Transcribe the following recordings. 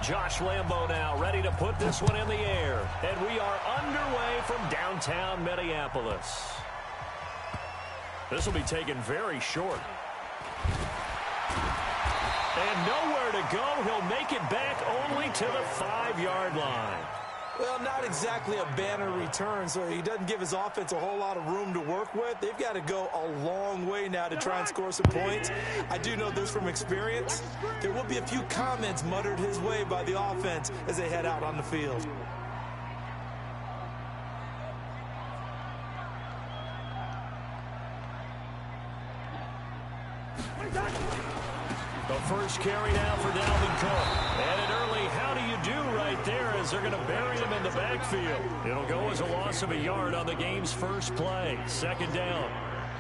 Josh Lambo now ready to put this one in the air. And we are underway from downtown Minneapolis. This will be taken very short. And nowhere to go. He'll make it back only to the 5-yard line. Well, not exactly a banner return, so he doesn't give his offense a whole lot of room to work with. They've got to go a long way now to try and score some points. I do know this from experience. There will be a few comments muttered his way by the offense as they head out on the field. The first carry now for Dalvin Cook. And an early how do you do right there as they're going to bury him in the backfield. It'll go as a loss of a yard on the game's first play. Second down.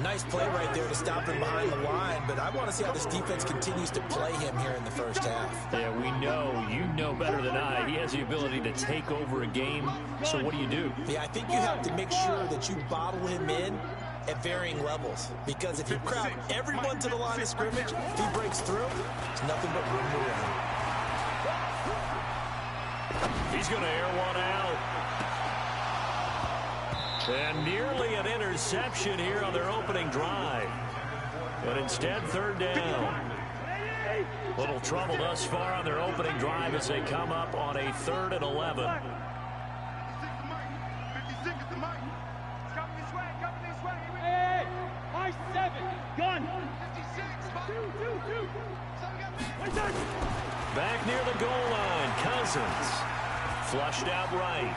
Nice play right there to stop him behind the line, but I want to see how this defense continues to play him here in the first half. Yeah, we know. You know better than I. He has the ability to take over a game. So what do? Yeah, I think you have to make sure that you bottle him in at varying levels, because if you crowd everyone to the line of scrimmage, if he breaks through, there's nothing but room to run. He's going to air one out. And nearly an interception here on their opening drive. But instead, third down. Little trouble thus far on their opening drive as they come up on a 3rd and 11. Back near the goal line, Cousins. Flushed out right.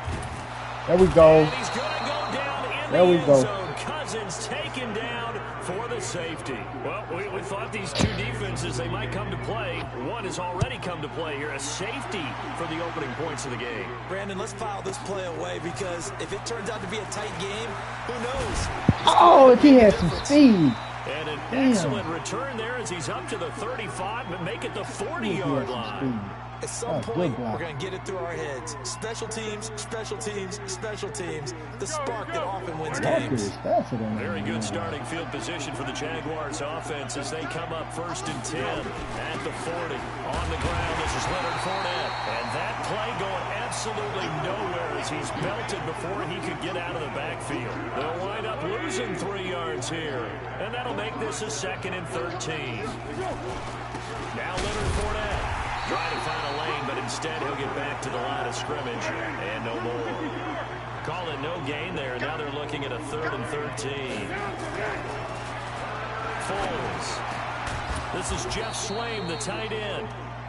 There we go. And he's going to go down in there the we end go. zone. Cousins taken down for the safety. Well, we thought these two defenses, they might come to play. One has already come to play here. A safety for the opening points of the game. Brandon, let's file this play away, because if it turns out to be a tight game, who knows? Oh, if he had some speed. And an excellent return there as he's up to the 35, but make it the 40-yard line. At some point, we're going to get it through our heads. Special teams, special teams, special teams. The spark that often wins games. Very good starting field position for the Jaguars offense as they come up 1st and 10 at the 40. On the ground, this is Leonard Fournette. And that play going absolutely nowhere as he's belted before he could get out of the backfield. They'll wind up losing 3 yards here. And that'll make this a 2nd and 13. Now Leonard Fournette. Trying to find a lane, but instead he'll get back to the line of scrimmage and no more. Call it no gain there. Now they're looking at a 3rd and 13. Foles. This is Jeff Swaim, the tight end.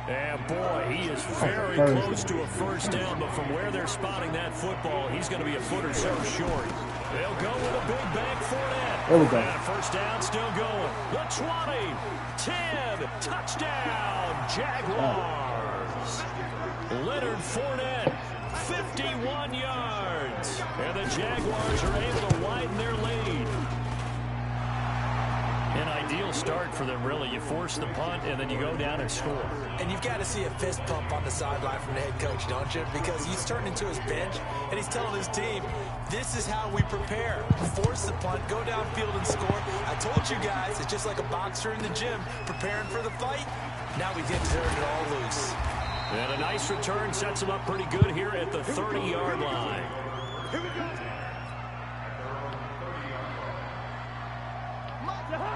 And boy, he is very close to a first down, but from where they're spotting that football, he's going to be a foot or so short. They'll go with a big back Fournette. There we go. And first down still going. The 20, 10, touchdown, Jaguars. Leonard Fournette, 51 yards. And the Jaguars are able to widen their lead. An ideal start for them, really. You force the punt, and then you go down and score. And you've got to see a fist pump on the sideline from the head coach, don't you? Because he's turned into his bench, and he's telling his team, this is how we prepare. Force the punt, go downfield and score. I told you guys, it's just like a boxer in the gym, preparing for the fight. Now we get to turn it all loose. And a nice return sets him up pretty good here at the 30-yard line. Here we go.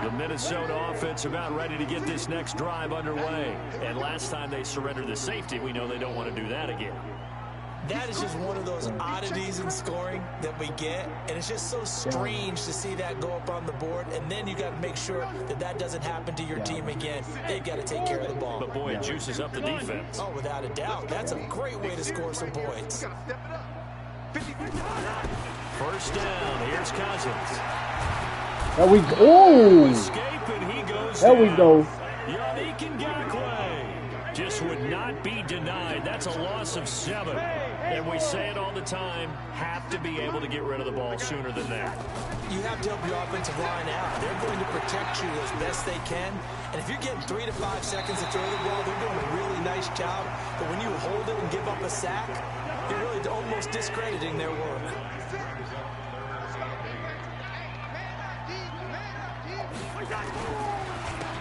The Minnesota offense about ready to get this next drive underway. And last time they surrendered the safety, we know they don't want to do that again. That is just one of those oddities in scoring that we get, and it's just so strange to see that go up on the board, and then you got to make sure that that doesn't happen to your team again. They've got to take care of the ball. But boy, it juices up the defense. Oh, without a doubt. That's a great way to score some points. First down, here's Cousins. There we go. Oh, Escape, and he goes there we down. go. Yannick Ngakoue just would not be denied. That's a loss of 7. And we say it all the time, have to be able to get rid of the ball sooner than that. You have to help your offensive line out. They're going to protect you as best they can. And if you're getting 3 to 5 seconds to throw the ball, they're doing a really nice job. But when you hold it and give up a sack, you're really almost discrediting their work.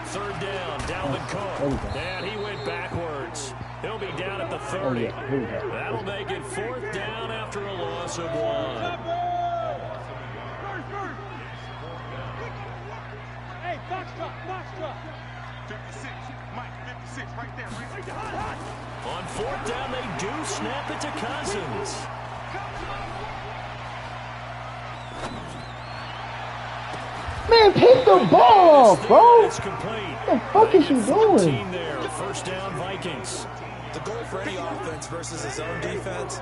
Third down, Dalvin Cook. And he went backwards. He'll be down at the 30. Oh, yeah. Here we go. That'll make it 4th down after a loss of 1. Hey, box truck. 56, Mike, 56, right there. On 4th down, they do snap it to Cousins. Man, pick the ball off, bro. It's complete. What the fuck is you doing? There, 1st down, Vikings. The goal for any offense versus his own defense,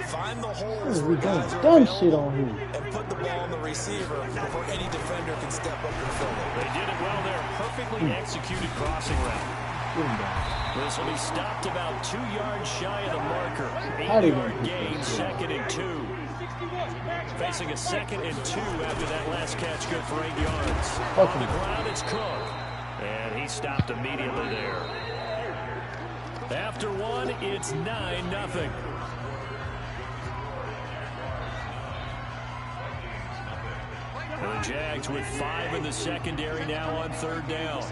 find the holes We where done guys are dumb available shit on here. and put the ball on the receiver before any defender can step up and fill it. They did it well there. Perfectly executed crossing route. This will be stopped about 2 yards shy of the marker. 8-yard gain, 2nd and 2. Facing a 2nd and 2 after that last catch, good for 8 yards. On the ground, it's Cook. And he stopped immediately there. After 1, it's 9-0. The Jags with 5 in the secondary now on 3rd down.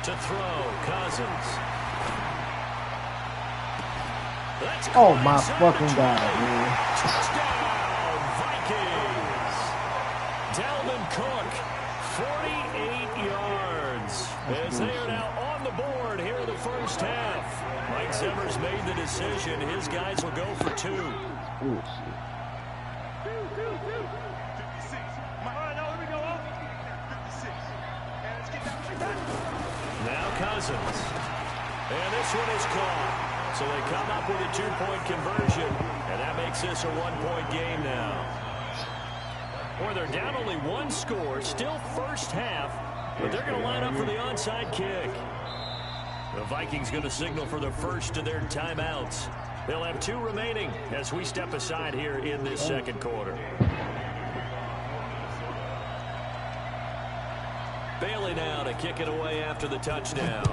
To throw, Cousins. Oh my fucking God, man. Touchdown, Vikings. Dalvin Cook, 48 yards. As they are now on the board here in the 1st half. Mike Zimmer's made the decision. His guys will go for 2. Ooh, shit. 56, Mike. All right, now here we go. 56. And let's get that. Now Cousins. And this one is caught. So they come up with a 2-point conversion. And that makes this a 1-point game now. Or they're down only 1 score. Still 1st half. But they're going to line up for the onside kick. The Vikings going to signal for the first of their timeouts. They'll have 2 remaining as we step aside here in this 2nd quarter. Bailey now to kick it away after the touchdown.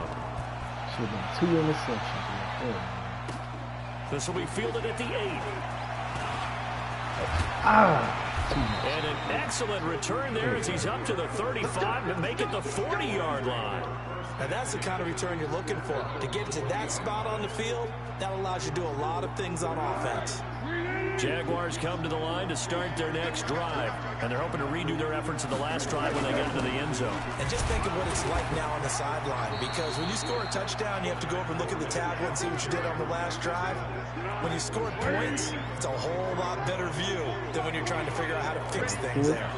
Should have been 2 interceptions. This will be fielded at the 8. And an excellent return there as he's up to the 35 to make it the 40-yard line. Now that's the kind of return you're looking for. To get to that spot on the field, that allows you to do a lot of things on offense. Jaguars come to the line to start their next drive. And they're hoping to redo their efforts in the last drive when they get into the end zone. And just think of what it's like now on the sideline. Because when you score a touchdown, you have to go up and look at the tablet and see what you did on the last drive. When you scored points, it's a whole lot better view than when you're trying to figure out how to fix things there.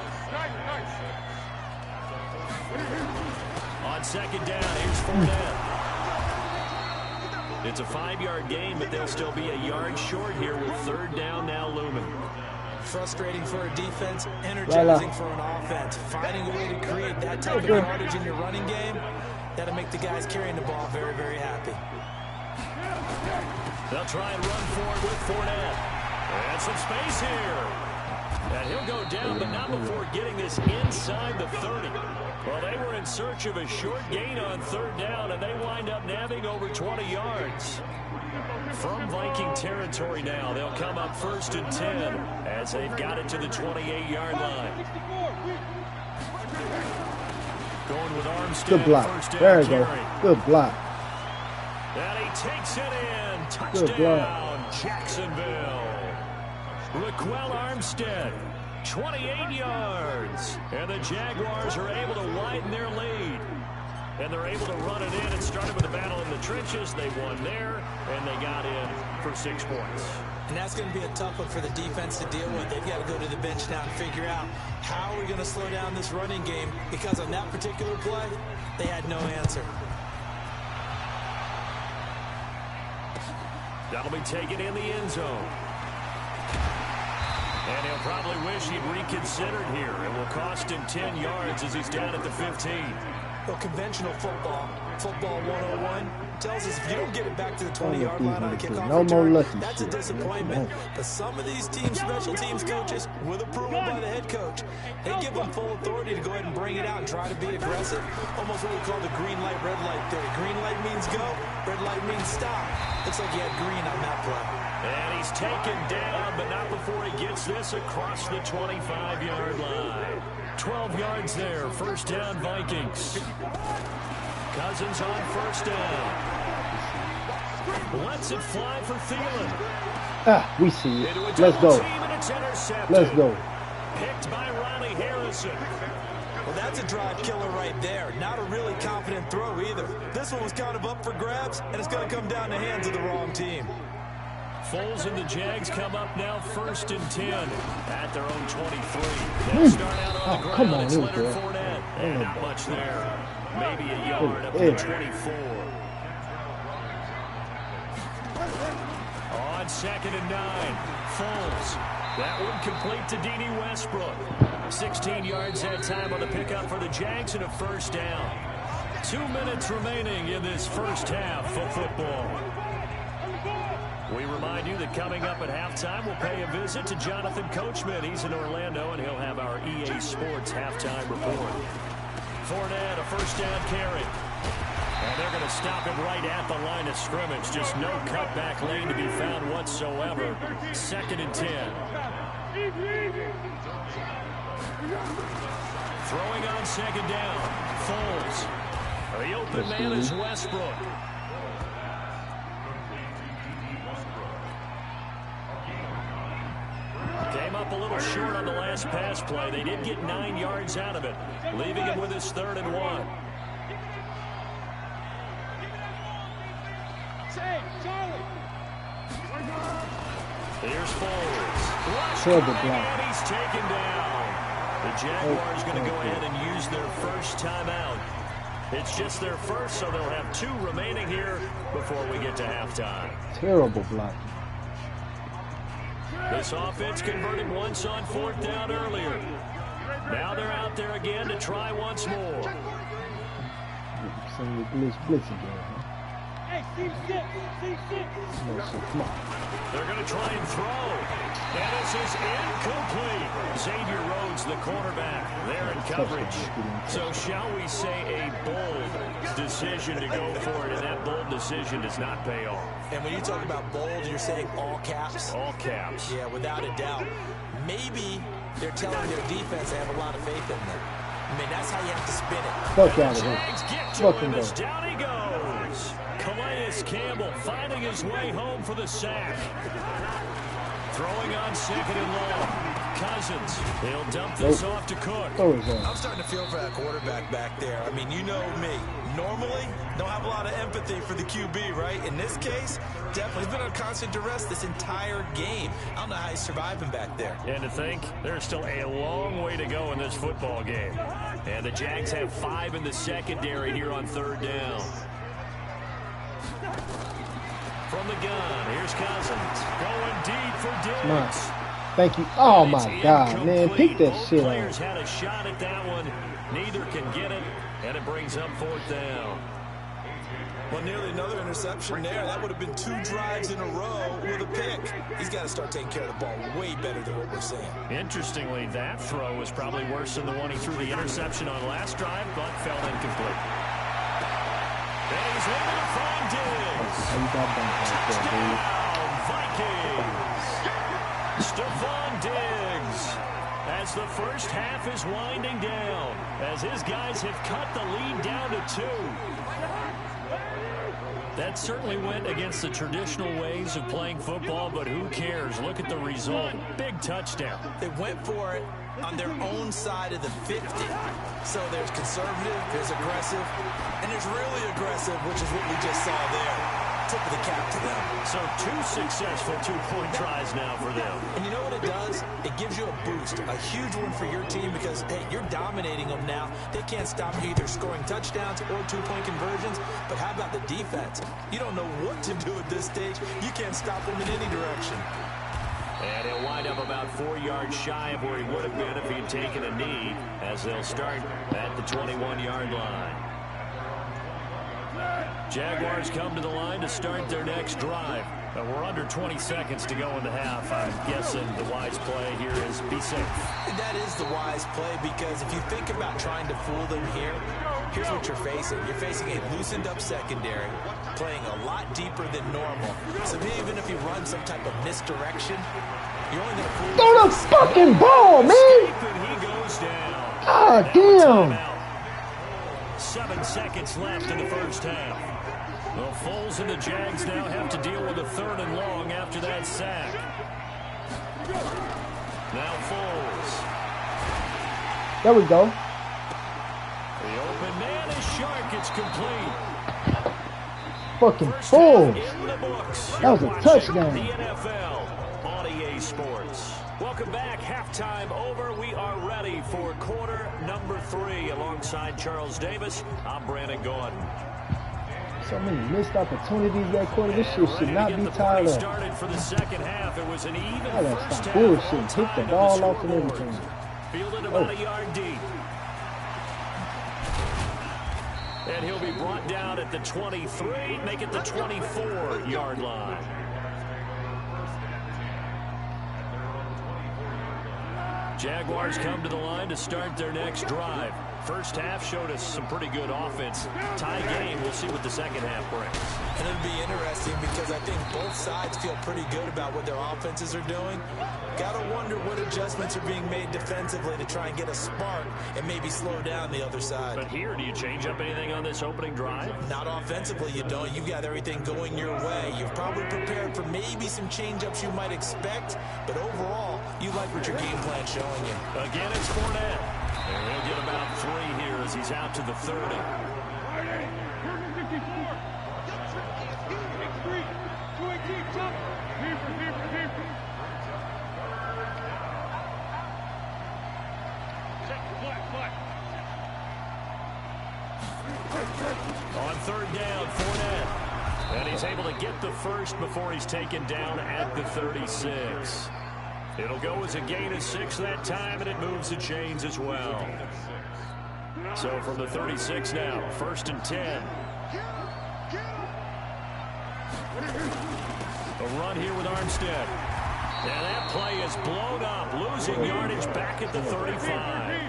On 2nd down, here's Fournette. It's a 5-yard gain, but they'll still be a yard short here with 3rd down now looming. Frustrating for a defense, energizing for an offense. Finding a way to create that type of yardage in your running game, that'll make the guys carrying the ball very, very happy. They'll try and run forward with Fournette. And some space here. And he'll go down, but not before getting this inside the 30. Well, they were in search of a short gain on 3rd down, and they wind up nabbing over 20 yards. From Viking territory now, they'll come up 1st and 10 as they've got it to the 28-yard line. Going with Armstead. Good block. There you go. Good block. And he takes it in. Touchdown, Jacksonville. Raquel Armstead, 28 yards. And the Jaguars are able to widen their lead. And they're able to run it in. It started with a battle in the trenches. They won there, and they got in for 6 points. And that's going to be a tough one for the defense to deal with. They've got to go to the bench now and figure out how are we going to slow down this running game, because on that particular play, they had no answer. That'll be taken in the end zone. And he'll probably wish he'd reconsidered here. It will cost him 10 yards as he's down at the 15. Well, conventional football 101, tells us if you don't get it back to the 20-yard line on a kickoff return, that's a disappointment. But some of these special teams coaches, with approval by the head coach, they give them full authority to go ahead and bring it out and try to be aggressive. Almost what we call the green light, red light theory. Green light means go, red light means stop. Looks like he had green on that play. And he's taken down, but not before he gets this across the 25-yard line. 12 yards there, 1st down Vikings. Cousins on first down. Lets it fly for Thielen. Ah, we see it. Let's go. Let's go. Picked by Riley Harrison. Well, that's a drive killer right there. Not a really confident throw either. This one was kind of up for grabs, and it's going to come down the hands of the wrong team. Foles and the Jags come up now first and 10 at their own 23. They'll start out on the ground. Come on, it's Leonard here, Fournette. And not much there. Maybe a yard up to the 24. On 2nd and 9, Foles. That one complete to Dede Westbrook. 16 yards that time on the pickup for the Jags and a first down. 2 minutes remaining in this first half of football. We remind you that coming up at halftime, we'll pay a visit to Jonathan Coachman. He's in Orlando, and he'll have our EA Sports halftime report. Fournette, a first down carry. And they're going to stop him right at the line of scrimmage. Just no cutback lane to be found whatsoever. 2nd and 10. Throwing on 2nd down. Foles. The open man is Westbrook. Came up a little short on the last pass play. They did get 9 yards out of it, leaving him with his 3rd and 1. Here's Foles. And he's taken down. The Jaguars going to go ahead and use their first timeout. It's just their first, so they'll have 2 remaining here before we get to halftime. Terrible block. This offense converted once on 4th down earlier. Now they're out there again to try once more. Blitz again. Hey, They're going to try and throw. And this is incomplete. Xavier Rhodes, the cornerback, there in coverage. So shall we say a bold decision to go for it, and that bold decision does not pay off. And when you talk about bold, you're saying all caps? All caps. Yeah, without a doubt. Maybe they're telling their defense they have a lot of faith in them. I mean, that's how you have to spin it. Fuck out of Jags here. get to Fucking him go. as down he goes. Calais Campbell finding his way home for the sack. Throwing on 2nd and long. Cousins. He'll dump this off to Cook. I'm starting to feel for that quarterback back there. I mean, you know me. Normally, don't have a lot of empathy for the QB, right? In this case, definitely. He's been on constant duress this entire game. I don't know how he's surviving back there. And to think, there's still a long way to go in this football game. And the Jags have 5 in the secondary here on 3rd down. From the gun, here's Cousins. Going deep for Diggs. Nice. Thank you. Oh, my God, man. Pick that Both shit players up. had a shot at that one. Neither can get it, and it brings up 4th down. Well, nearly another interception there. That would have been 2 drives in a row with a pick. He's got to start taking care of the ball way better than what we're seeing. Interestingly, that throw was probably worse than the one he threw the interception on last drive, but fell incomplete. And he's able to find Diggs. Touchdown, Vikings. Stephon Diggs. As the first half is winding down, as his guys have cut the lead down to 2. That certainly went against the traditional ways of playing football, but who cares? Look at the result. Big touchdown. They went for it on their own side of the 50. So there's conservative, there's aggressive, and there's really aggressive, which is what we just saw there. Tip of the cap to them. So 2 successful 2-point tries now for them. And you know what it does? It gives you a boost, a huge one for your team because, hey, you're dominating them now. They can't stop you either scoring touchdowns or 2-point conversions. But how about the defense? You don't know what to do at this stage. You can't stop them in any direction. And he'll wind up about 4 yards shy of where he would have been if he'd taken a knee, as they'll start at the 21-yard line. Jaguars come to the line to start their next drive. We're under 20 seconds to go in the half. I'm guessing the wise play here is be safe. That is the wise play because if you think about trying to fool them here, here's what you're facing. You're facing a loosened up secondary, playing a lot deeper than normal. So even if you run some type of misdirection, you're only going to fool them. Throw the fucking ball, man! And he goes down. God damn! 7 seconds left in the first half. Well, Foles and the Jags now have to deal with a 3rd and long after that sack. Now Foles. There we go. The open man is Shark. It's complete. Fucking First Foles. half in the books. That was a You're touchdown. watching The NFL on EA Sports. Welcome back. Halftime over. We are ready for quarter number 3. Alongside Charles Davis, I'm Brandon Gordon. So many missed opportunities that quarter. This shit should not be tied up. Started for the second half. It was an even first half. Bullshit. Hit the ball off and everything. Fielded about a yard deep. And he'll be brought down at the 23, make it the 24-yard line. Jaguars come to the line to start their next drive. First half showed us some pretty good offense. Tie game. We'll see what the second half brings. And it'll be interesting because I think both sides feel pretty good about what their offenses are doing. Got to wonder what adjustments are being made defensively to try and get a spark and maybe slow down the other side. But here, do you change up anything on this opening drive? Not offensively, you don't. You've got everything going your way. You've probably prepared for maybe some change-ups you might expect, but overall, you like what your game plan's showing you. Again, it's Fournette. And he'll get about 3 here as he's out to the 30. On 3rd down, Fournette. And he's able to get the first before he's taken down at the 36. It'll go as a gain of 6 that time, and it moves the chains as well. So from the 36 now, 1st and 10. A run here with Armstead. And that play is blown up, losing yardage back at the 35.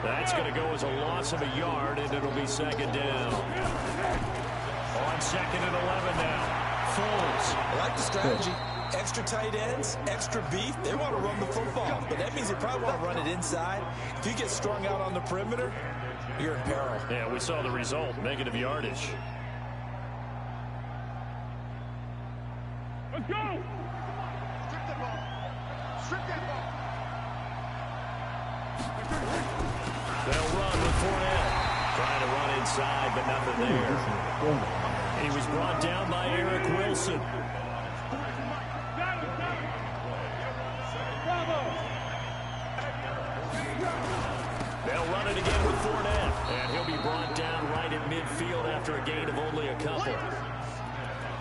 That's going to go as a loss of a yard, and it'll be 2nd down. On 2nd and 11 now. Foles. I like the strategy. Extra tight ends, extra beef. They want to run the football, but that means they probably want to run it inside. If you get strung out on the perimeter, you're in peril. Yeah, we saw the result, negative yardage. Let's go! Strip that ball. Strip that ball. They'll run with Fournette. Trying to run inside, but nothing there. He was brought down by Eric Wilson. They'll run it again with Fournette. And he'll be brought down right at midfield after a gain of only a couple.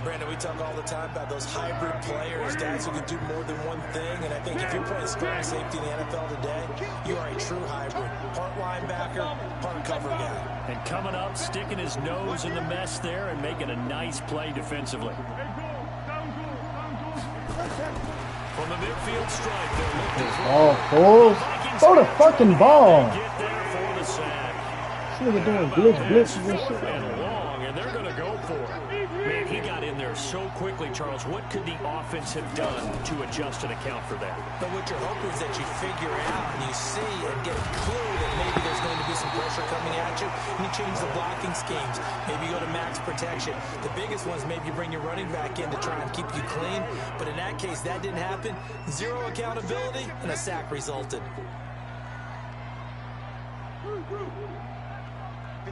Brandon, we talk all the time about those hybrid players, guys who can do more than one thing. And I think if you're playing strong safety in the NFL today, you are a true hybrid. Part linebacker, part cover guy. And coming up, sticking his nose in the mess there and making a nice play defensively. From the midfield stripe, they're looking for Foles. Throw the fucking ball. Get there for the sack. This nigga doing blitzes and shit. And long, and they're going to go for it. Man, he got in there so quickly, Charles. What could the offense have done to adjust and account for that? But what you're hoping is that you figure out and you see and get a clue that maybe there's going to be some pressure coming at you, and you change the blocking schemes. Maybe you go to max protection. The biggest one is maybe you bring your running back in to try and keep you clean. But in that case, that didn't happen. Zero accountability, and a sack resulted.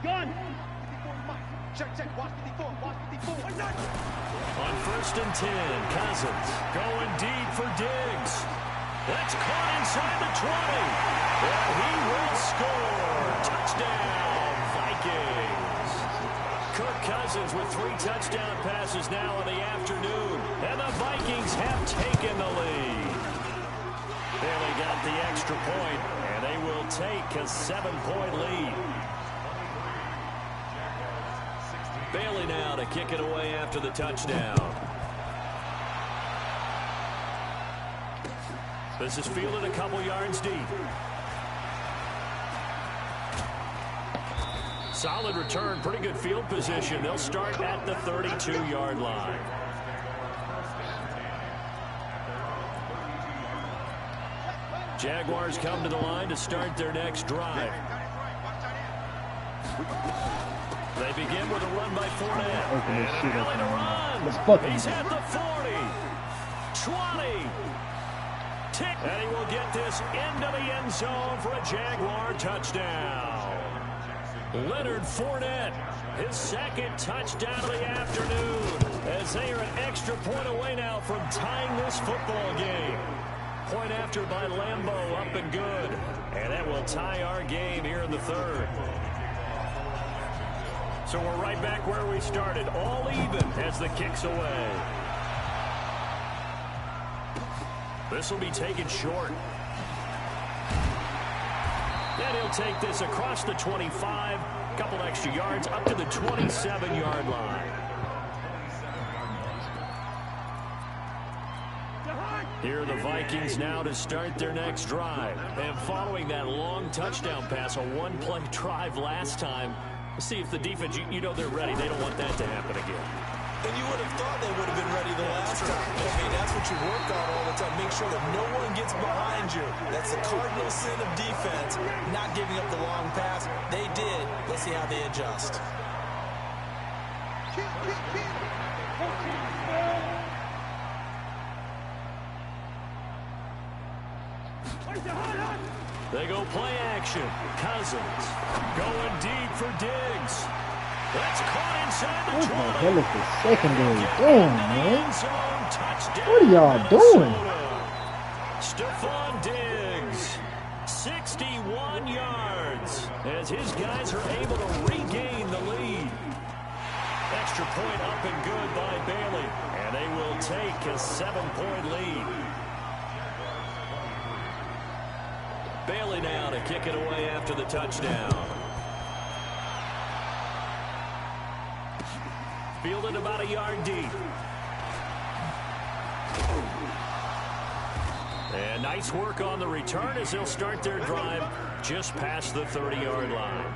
Gun! Check, check. Watch 54. Watch 54. On 1st and 10, Cousins going deep for Diggs. That's caught inside the 20. And he will score. Touchdown, Vikings. Kirk Cousins with 3 touchdown passes now in the afternoon. And the Vikings have taken the lead. Barely got the extra point, and they will take a 7-point lead. Bailey now to kick it away after the touchdown. This is fielded a couple yards deep. Solid return, pretty good field position. They'll start at the 32-yard line. Jaguars come to the line to start their next drive. They begin with a run by Fournette. Open this shit up, And a man. run. Let's fucking He's go. at the 40, 20. And he will get this into the end zone for a Jaguar touchdown. Leonard Fournette, his second touchdown of the afternoon, as they are an extra point away now from tying this football game. Point after by Lambeau, up and good. And that will tie our game here in the third. So we're right back where we started, all even as the kick's away. This will be taken short. And he'll take this across the 25, couple extra yards up to the 27-yard line. Here are the Vikings now to start their next drive. And following that long touchdown pass, a one-play drive last time, see if the defense, you know they're ready. They don't want that to happen again. And you would have thought they would have been ready the last time. I mean, that's what you work on all the time. Make sure that no one gets behind you. That's the cardinal sin of defense, not giving up the long pass. They did. Let's see how they adjust. They go play action. Cousins going deep for Diggs. That's caught inside the 20. What the hell is the secondary doing, man? Touchdown, What are y'all doing? Stephon Diggs, 61 yards, as his guys are able to regain the lead. Extra point up and good by Bailey, and they will take a 7-point lead. Bailey now to kick it away after the touchdown. Fielded about a yard deep. And nice work on the return as they'll start their drive just past the 30-yard line.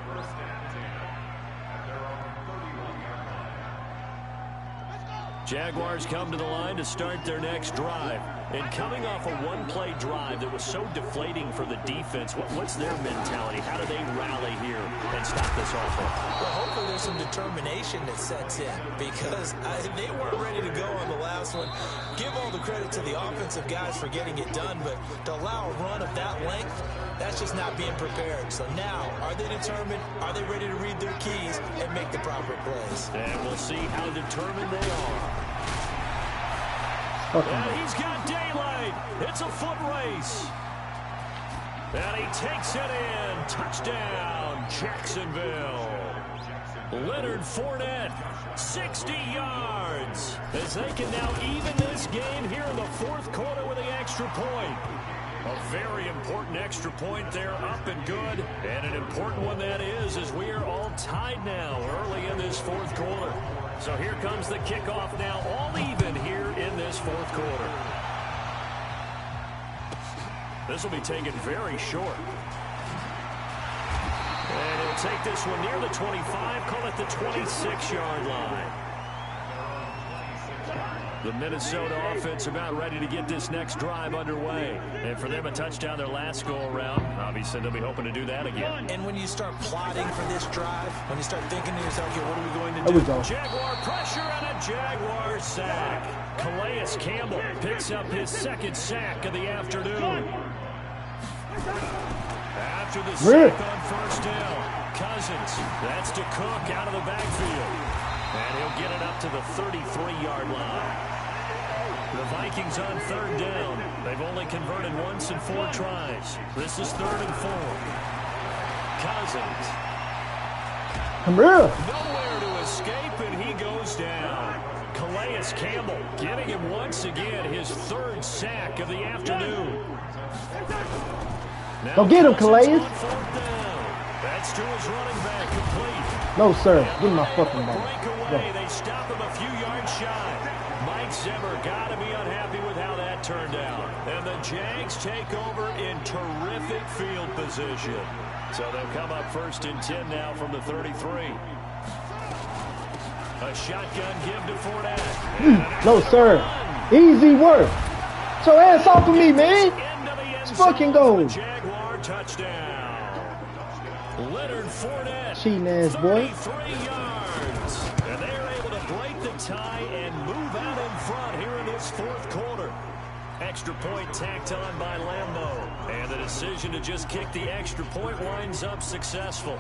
Jaguars come to the line to start their next drive. And coming off a one-play drive that was so deflating for the defense, what's their mentality? How do they rally here and stop this offense? Well, hopefully there's some determination that sets in, because they weren't ready to go on the last one. Give all the credit to the offensive guys for getting it done, but to allow a run of that length, that's just not being prepared. So now, are they determined? Are they ready to read their keys and make the proper plays? And we'll see how determined they are. And he's got daylight. It's a foot race. And he takes it in. Touchdown, Jacksonville. Leonard Fournette, 60 yards. As they can now even this game here in the fourth quarter with the extra point. A very important extra point there, up and good. And an important one that is, as we are all tied now early in this fourth quarter. So here comes the kickoff now, all even here in this fourth quarter. This will be taken very short. And he'll take this one near the 25, call it the 26-yard line. The Minnesota offense about ready to get this next drive underway. And for them, a touchdown their last go-around. Obviously, they'll be hoping to do that again. And when you start plotting for this drive, when you start thinking to yourself, okay, what are we going to do? Jaguar pressure and a Jaguar sack. Calais Campbell picks up his second sack of the afternoon. After the sack on first down, Cousins, that's to Cook out of the backfield. And he'll get it up to the 33-yard line. The Vikings on third down. They've only converted once in 4 tries. This is 3rd and 4. Cousins. Come here. Nowhere to escape, and he goes down. Calais Campbell getting him once again his 3rd sack of the afternoon. Go get him, Calais. That's to his running back, complete. No, sir. Give me my fucking ball. Breakaway. They stop him a few yards shy. Mike Zimmer got to be unhappy with how that turned out. And the Jags take over in terrific field position. So they'll come up 1st and 10 now from the 33. A shotgun give to Fournette. No, sir. Easy work. So ass off of me, man. Let's fucking go. Jaguar touchdown. Leonard Fournette, Cheating ass boy. 33 yards. And they're able to break the tie and move out in front here in this fourth quarter. Extra point tacked on by Lambeau. And the decision to just kick the extra point winds up successful.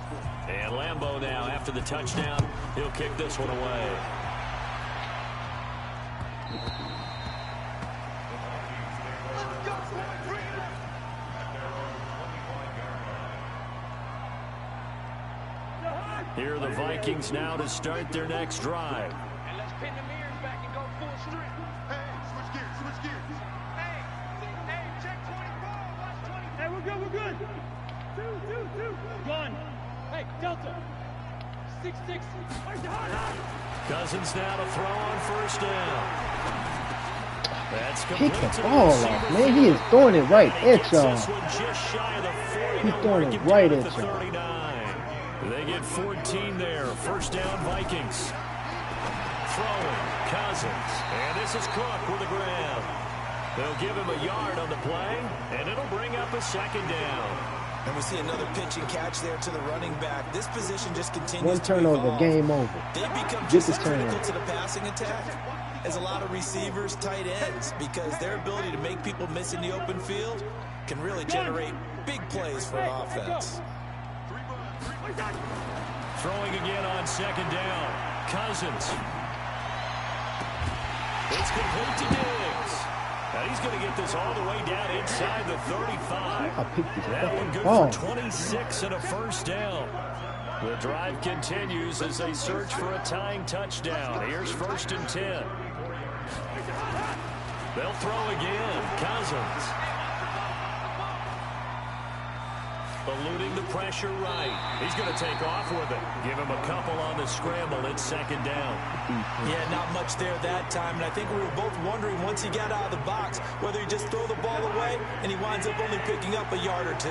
And Lambeau now, after the touchdown, he'll kick this one away. Here are the Vikings now to start their next drive. And let's pin the mirrors back and go full strength. Hey, switch gears, switch gears. Hey, check 24. Watch 20. Hey, we're good. Two. Gun. Hey, Delta. 6-6. Cousins now to throw on first down. That's Pick complete the to ball receiver off, man. He is throwing it right And he at gets y'all. this one just shy of the 40. He's throwing Mark it him right down at the y'all. 39. They get 14 there. First down, Vikings. Throwing, Cousins. And this is Cook with the grab. They'll give him a yard on the play, and it'll bring up a second down. And we see another pitch and catch there to the running back. This position just continues One to turnover, evolve. game over. They become Get just the as critical turnover. to the passing attack as a lot of receivers, tight ends, because their ability to make people miss in the open field can really generate big plays for an offense. Throwing again on second down. Cousins. It's complete to Diggs. Now he's going to get this all the way down inside the 35. I picked this That one good ball. for 26 and a first down. The drive continues as they search for a tying touchdown. Here's first and 10. They'll throw again. Cousins. Eluding the pressure right. He's going to take off with it. Give him a couple on the scramble. It's second down. Yeah, not much there that time, and I think we were both wondering once he got out of the box whether he just throw the ball away and he winds up only picking up a yard or two.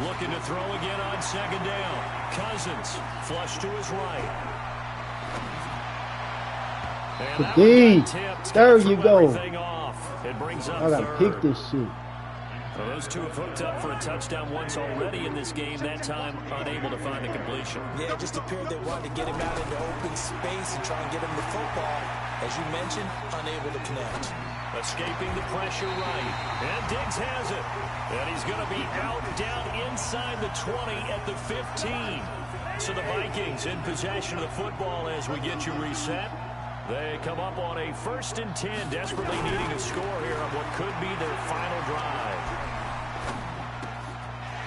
Looking to throw again on second down. Cousins flush to his right. And that one got tipped. There Threw you go. everything off. It brings up I gotta third. pick this shit. Well, those two have hooked up for a touchdown once already in this game, that time unable to find the completion. Yeah, it just appeared they wanted to get him out into open space and try and get him the football. As you mentioned, unable to connect. Escaping the pressure right. And Diggs has it. And he's going to be out down inside the 20 at the 15. So the Vikings in possession of the football as we get you reset. They come up on a 1st and 10, desperately needing a score here on what could be their final drive.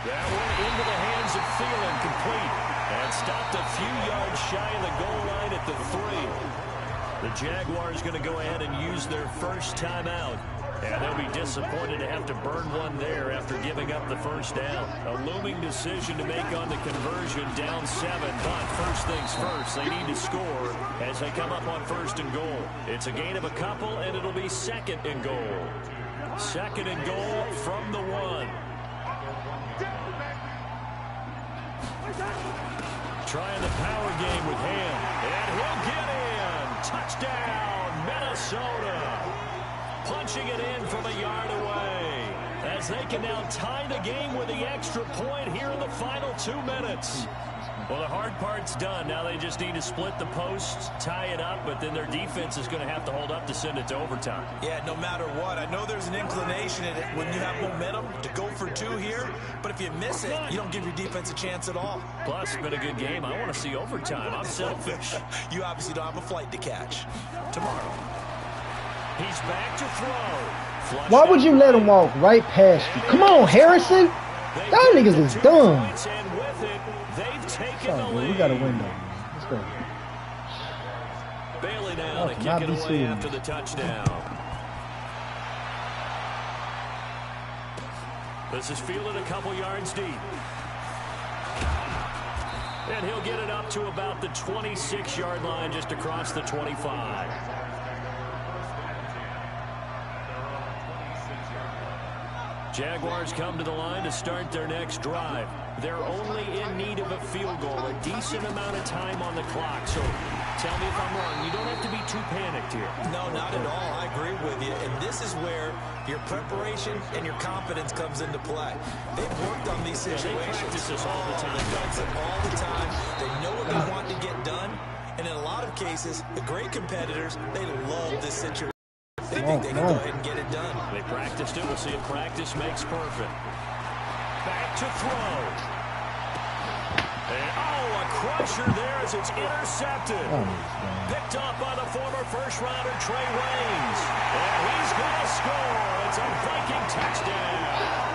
That one into the hands of Thielen, complete. And stopped a few yards shy of the goal line at the 3. The Jaguars going to go ahead and use their first timeout. And they'll be disappointed to have to burn one there after giving up the first down. A looming decision to make on the conversion, down 7. But first things first, they need to score as they come up on 1st and goal. It's a gain of a couple, and it'll be 2nd and goal. 2nd and goal from the 1. Trying the power game with him. And he'll get in. Touchdown, Minnesota. Punching it in from a yard away. As they can now tie the game with the extra point here in the final 2 minutes. Well, the hard part's done. Now they just need to split the posts, tie it up, but then their defense is going to have to hold up to send it to overtime. Yeah, no matter what. I know there's an inclination in it when you have momentum to go for 2 here, but if you miss it, you don't give your defense a chance at all. Plus, it's been a good game. I want to see overtime. I'm selfish. You obviously don't have a flight to catch. Tomorrow. He's back to throw. Flushed Why would you let out. him walk right past you? Come on, Harrison. They Y'all get niggas the is 2 dumb. points, and with it, they've taken Oh, the man, lead. we got a window, man. Let's go. Bailey now to Must kick not it be away seen. after the touchdown. This is fielded a couple yards deep. And he'll get it up to about the 26-yard line, just across the 25. Jaguars come to the line to start their next drive. They're only in need of a field goal, a decent amount of time on the clock. So Tell me if I'm wrong. You don't have to be too panicked here. No, not at all. I agree with you. And this is where your preparation and your confidence comes into play. They've worked on these situations. They practice this all the time. They practice it all the time. They know what they want to get done. And in a lot of cases, the great competitors, they love this situation. They think they can go ahead and get it done. They practiced it. We'll see if practice makes perfect. Back to throw. And, a crusher there as it's intercepted. Picked up by the former first-rounder Trey Waynes. And he's going to score. It's a Viking touchdown.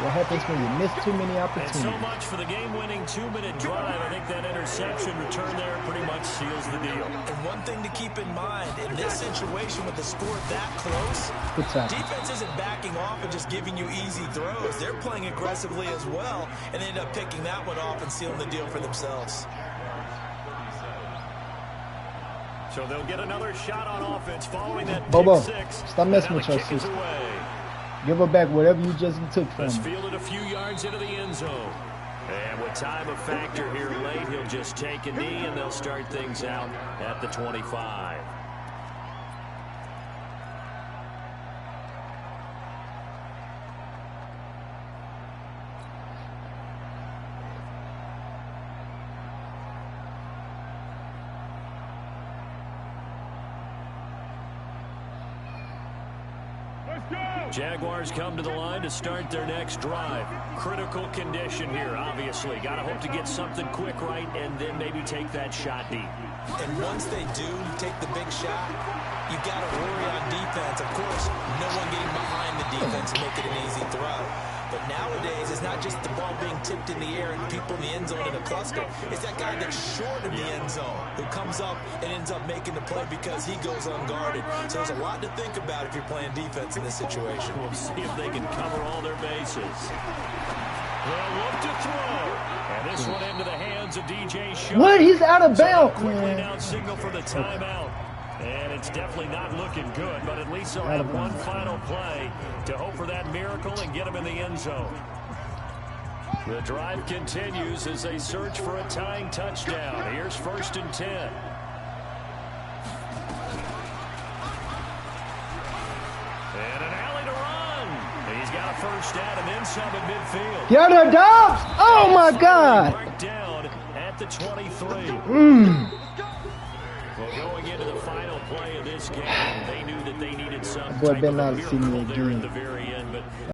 What happens when you miss too many opportunities? And so much for the game-winning 2-minute drive. I think that interception return there pretty much seals the deal. And one thing to keep in mind, in this situation with the score that close, defense isn't backing off and just giving you easy throws. They're playing aggressively as well, and they end up picking that one off and sealing the deal for themselves. So they'll get another shot on offense following that Bobo, pick six. stop messing with your sister. Give her back whatever you just took from her. Let's field it a few yards into the end zone. And with time a factor here late, he'll just take a knee, and they'll start things out at the 25. Jaguars come to the line to start their next drive. Critical condition here, obviously. Got to hope to get something quick right and then maybe take that shot deep. And once they do take the big shot, you got to worry on defense. Of course, no one getting behind the defense and make it an easy throw. But nowadays, it's not just the ball being tipped in the air and people in the end zone in a cluster. It's that guy that's short of the end zone who comes up and ends up making the play because he goes unguarded. So there's a lot to think about if you're playing defense in this situation. We'll see if they can cover all their bases. They'll look to throw. And this one into the hands of DJ Shaw. What? He's out of bounds. Quickly now signal for the timeout. And it's definitely not looking good, but at least they'll have one final play to hope for that miracle and get them in the end zone. The drive continues as they search for a tying touchdown. Here's 1st and 10. And an alley to run. He's got a first down and then some at midfield. Get her, dogs! Oh, my God. Marked down at the 23. Well, going into the final play of this game, they knew that they needed some type of a miracle there at the very end. But